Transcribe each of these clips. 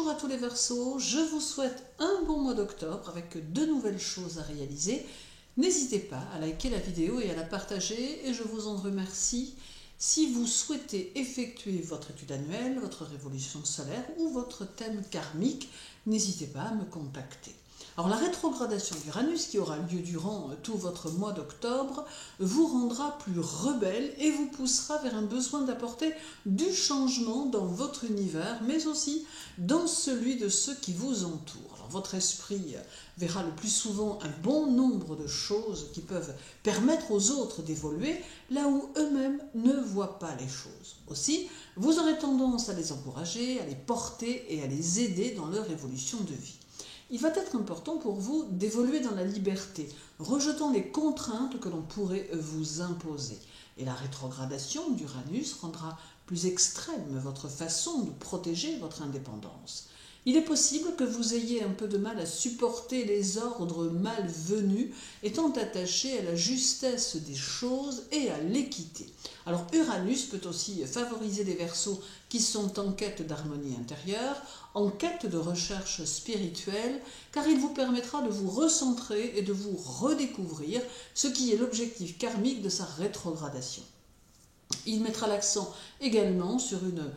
Bonjour à tous les Verseaux, je vous souhaite un bon mois d'octobre avec de nouvelles choses à réaliser. N'hésitez pas à liker la vidéo et à la partager et je vous en remercie. Si vous souhaitez effectuer votre étude annuelle, votre révolution solaire ou votre thème karmique, n'hésitez pas à me contacter. Alors la rétrogradation d'Uranus qui aura lieu durant tout votre mois d'octobre vous rendra plus rebelle et vous poussera vers un besoin d'apporter du changement dans votre univers mais aussi dans celui de ceux qui vous entourent. Alors votre esprit verra le plus souvent un bon nombre de choses qui peuvent permettre aux autres d'évoluer là où eux-mêmes ne voient pas les choses. Aussi, vous aurez tendance à les encourager, à les porter et à les aider dans leur évolution de vie. Il va être important pour vous d'évoluer dans la liberté, rejetant les contraintes que l'on pourrait vous imposer. Et la rétrogradation d'Uranus rendra plus extrême votre façon de protéger votre indépendance. Il est possible que vous ayez un peu de mal à supporter les ordres malvenus, étant attaché à la justesse des choses et à l'équité. Alors Uranus peut aussi favoriser les Verseaux qui sont en quête d'harmonie intérieure, en quête de recherche spirituelle, car il vous permettra de vous recentrer et de vous redécouvrir, ce qui est l'objectif karmique de sa rétrogradation. Il mettra l'accent également sur une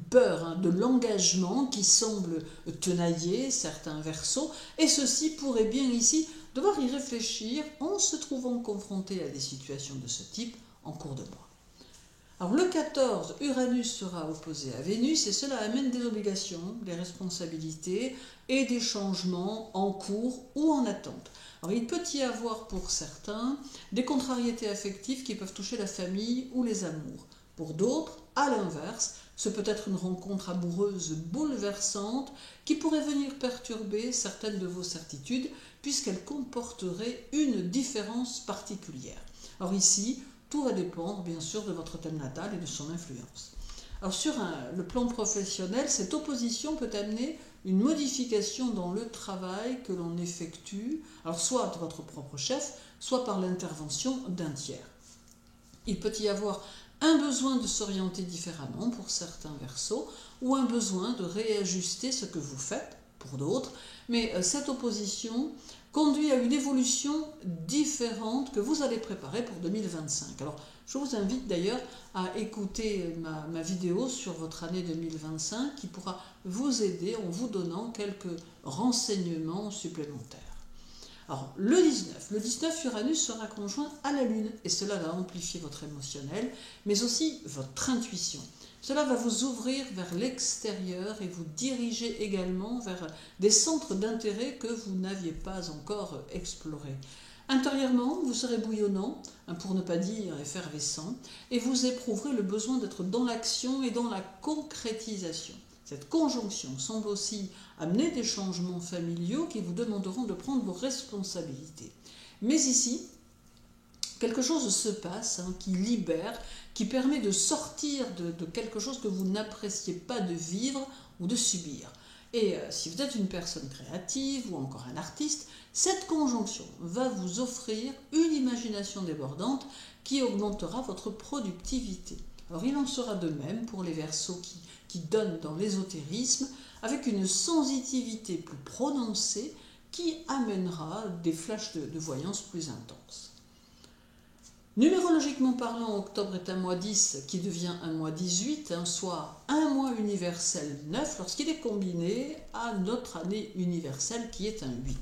peur de l'engagement qui semble tenailler certains Verseaux, et ceci pourrait bien ici devoir y réfléchir en se trouvant confronté à des situations de ce type en cours de mois. Alors le 14, Uranus sera opposé à Vénus et cela amène des obligations, des responsabilités et des changements en cours ou en attente. Alors il peut y avoir pour certains des contrariétés affectives qui peuvent toucher la famille ou les amours. Pour d'autres, à l'inverse, ce peut être une rencontre amoureuse bouleversante qui pourrait venir perturber certaines de vos certitudes puisqu'elle comporterait une différence particulière. Alors ici, tout va dépendre bien sûr de votre thème natal et de son influence. Alors sur le plan professionnel, cette opposition peut amener une modification dans le travail que l'on effectue, alors soit de votre propre chef, soit par l'intervention d'un tiers. Il peut y avoir un besoin de s'orienter différemment pour certains Verseaux ou un besoin de réajuster ce que vous faites pour d'autres, mais cette opposition conduit à une évolution différente que vous allez préparer pour 2025. Alors, je vous invite d'ailleurs à écouter ma vidéo sur votre année 2025 qui pourra vous aider en vous donnant quelques renseignements supplémentaires. Alors, le 19, Uranus sera conjoint à la Lune et cela va amplifier votre émotionnel, mais aussi votre intuition. Cela va vous ouvrir vers l'extérieur et vous diriger également vers des centres d'intérêt que vous n'aviez pas encore explorés. Intérieurement, vous serez bouillonnant, pour ne pas dire effervescent, et vous éprouverez le besoin d'être dans l'action et dans la concrétisation. Cette conjonction semble aussi amener des changements familiaux qui vous demanderont de prendre vos responsabilités. Mais ici, quelque chose se passe qui libère, qui permet de sortir de quelque chose que vous n'appréciez pas de vivre ou de subir. Et si vous êtes une personne créative ou encore un artiste, cette conjonction va vous offrir une imagination débordante qui augmentera votre productivité. Alors il en sera de même pour les Verseaux qui donnent dans l'ésotérisme avec une sensitivité plus prononcée qui amènera des flashs de voyance plus intenses. Numérologiquement parlant, octobre est un mois 10 qui devient un mois 18, soit un mois universel 9 lorsqu'il est combiné à notre année universelle qui est un 8.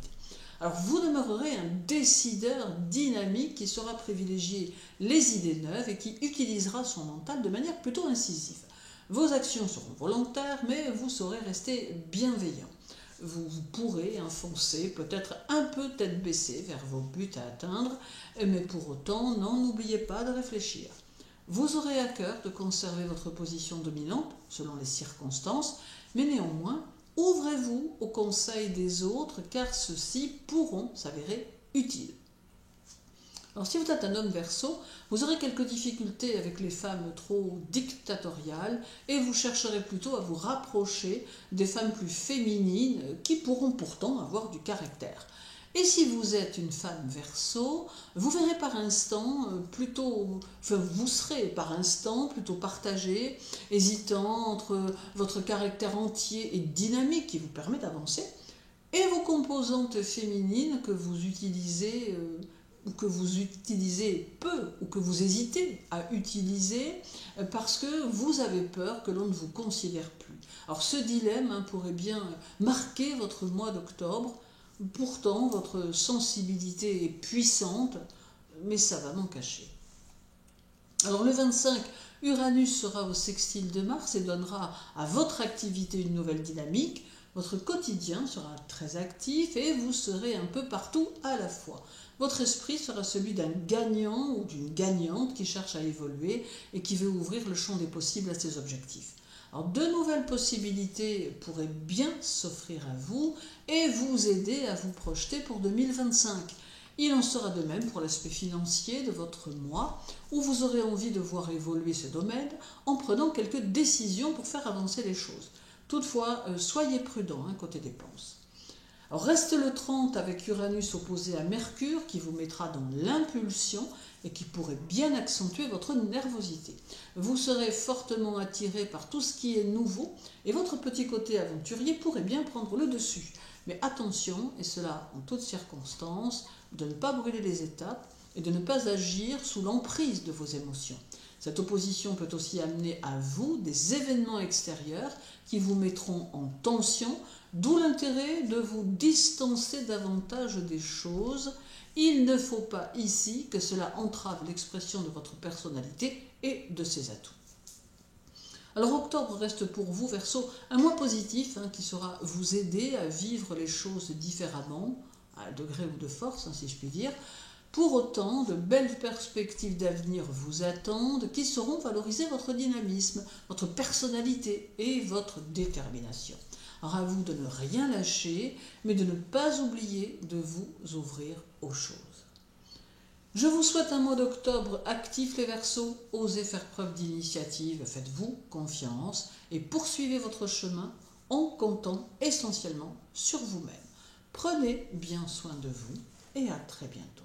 Alors vous demeurerez un décideur dynamique qui saura privilégier les idées neuves et qui utilisera son mental de manière plutôt incisive. Vos actions seront volontaires, mais vous saurez rester bienveillant. Vous pourrez foncer peut-être un peu tête baissée vers vos buts à atteindre, mais pour autant, n'oubliez pas de réfléchir. Vous aurez à cœur de conserver votre position dominante selon les circonstances, mais néanmoins, ouvrez-vous aux conseils des autres car ceux-ci pourront s'avérer utiles. Alors si vous êtes un homme Verseau, vous aurez quelques difficultés avec les femmes trop dictatoriales et vous chercherez plutôt à vous rapprocher des femmes plus féminines qui pourront pourtant avoir du caractère. Et si vous êtes une femme Verseau, vous verrez par instant vous serez par instant plutôt partagée, hésitant entre votre caractère entier et dynamique qui vous permet d'avancer, et vos composantes féminines que vous utilisez ou que vous utilisez peu ou que vous hésitez à utiliser parce que vous avez peur que l'on ne vous considère plus. Alors ce dilemme pourrait bien marquer votre mois d'octobre. Pourtant, votre sensibilité est puissante, mais ça va m'en cacher. Alors le 25, Uranus sera au sextile de Mars et donnera à votre activité une nouvelle dynamique. Votre quotidien sera très actif et vous serez un peu partout à la fois. Votre esprit sera celui d'un gagnant ou d'une gagnante qui cherche à évoluer et qui veut ouvrir le champ des possibles à ses objectifs. Alors, de nouvelles possibilités pourraient bien s'offrir à vous et vous aider à vous projeter pour 2025. Il en sera de même pour l'aspect financier de votre mois, où vous aurez envie de voir évoluer ce domaine en prenant quelques décisions pour faire avancer les choses. Toutefois, soyez prudent côté dépenses. Alors, reste le 30 avec Uranus opposé à Mercure qui vous mettra dans l'impulsion et qui pourrait bien accentuer votre nervosité. Vous serez fortement attiré par tout ce qui est nouveau et votre petit côté aventurier pourrait bien prendre le dessus. Mais attention, et cela en toutes circonstances, de ne pas brûler les étapes et de ne pas agir sous l'emprise de vos émotions. Cette opposition peut aussi amener à vous des événements extérieurs qui vous mettront en tension, d'où l'intérêt de vous distancer davantage des choses. Il ne faut pas ici que cela entrave l'expression de votre personnalité et de ses atouts. Alors octobre reste pour vous, Verseau, un mois positif qui saura vous aider à vivre les choses différemment, à degré ou de force, si je puis dire. Pour autant, de belles perspectives d'avenir vous attendent qui sauront valoriser votre dynamisme, votre personnalité et votre détermination. Alors à vous de ne rien lâcher, mais de ne pas oublier de vous ouvrir aux choses. Je vous souhaite un mois d'octobre actif les Verseaux, osez faire preuve d'initiative, faites-vous confiance et poursuivez votre chemin en comptant essentiellement sur vous-même. Prenez bien soin de vous et à très bientôt.